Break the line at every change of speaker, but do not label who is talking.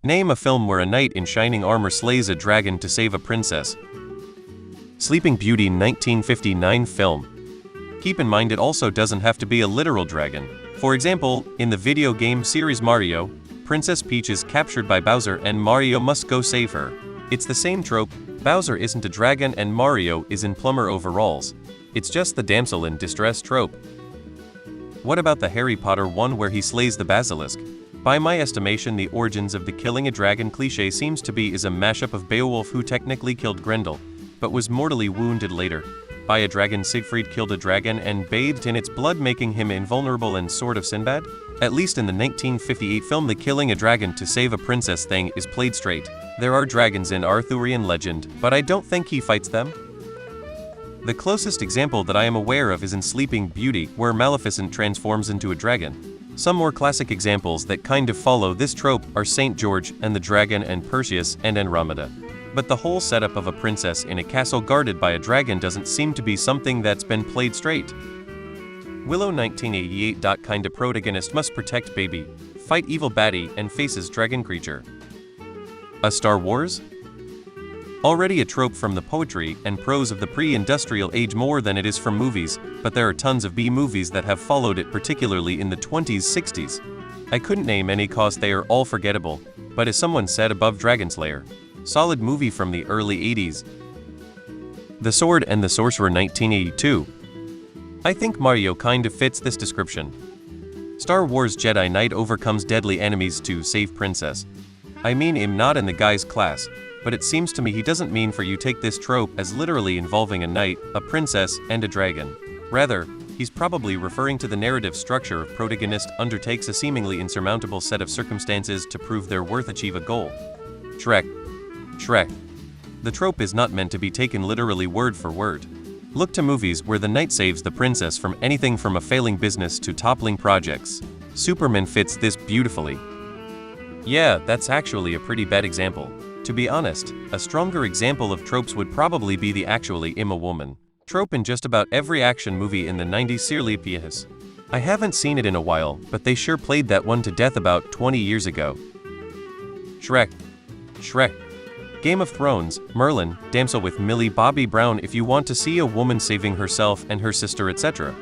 Name a film where a knight in shining armor slays a dragon to save a princess. Sleeping Beauty 1959 film. Keep in mind it also doesn't have to be a literal dragon. For example, in the video game series Mario, Princess Peach is captured by Bowser and Mario must go save her. It's the same trope, Bowser isn't a dragon and Mario is in plumber overalls. It's just the damsel in distress trope. What about the Harry Potter one where he slays the basilisk? By my estimation, the origins of the killing a dragon cliché seems to be a mashup of Beowulf, who technically killed Grendel, but was mortally wounded later by a dragon. Siegfried killed a dragon and bathed in its blood, making him invulnerable, and Sword of Sinbad? At least in the 1958 film, the killing a dragon to save a princess thing is played straight. There are dragons in Arthurian legend, but I don't think he fights them. The closest example that I am aware of is in Sleeping Beauty, where Maleficent transforms into a dragon. Some more classic examples that kind of follow this trope are St. George and the Dragon and Perseus and Andromeda. But the whole setup of a princess in a castle guarded by a dragon doesn't seem to be something that's been played straight. Willow 1988. Kinda protagonist must protect baby, fight evil baddie, and faces dragon creature. A Star Wars? Already a trope from the poetry and prose of the pre-industrial age more than it is from movies, but there are tons of B-movies that have followed it, particularly in the 20s, 60s. I couldn't name any cause they are all forgettable, but as someone said above, Dragon Slayer. Solid movie from the early 80s. The Sword and the Sorcerer 1982. I think Mario kind of fits this description. Star Wars Jedi Knight overcomes deadly enemies to save princess. I mean, I'm not in the guy's class, but it seems to me he doesn't mean for you take this trope as literally involving a knight, a princess, and a dragon. Rather, he's probably referring to the narrative structure of protagonist undertakes a seemingly insurmountable set of circumstances to prove their worth, achieve a goal. Shrek. The trope is not meant to be taken literally word for word. Look to movies where the knight saves the princess from anything from a failing business to toppling projects. Superman fits this beautifully. Yeah, that's actually a pretty bad example. To be honest, a stronger example of tropes would probably be the actually I'm a woman trope in just about every action movie in the 90s. Serious. I haven't seen it in a while, but they sure played that one to death about 20 years ago. Shrek. Game of Thrones, Merlin, damsel with Millie Bobby Brown if you want to see a woman saving herself and her sister, etc.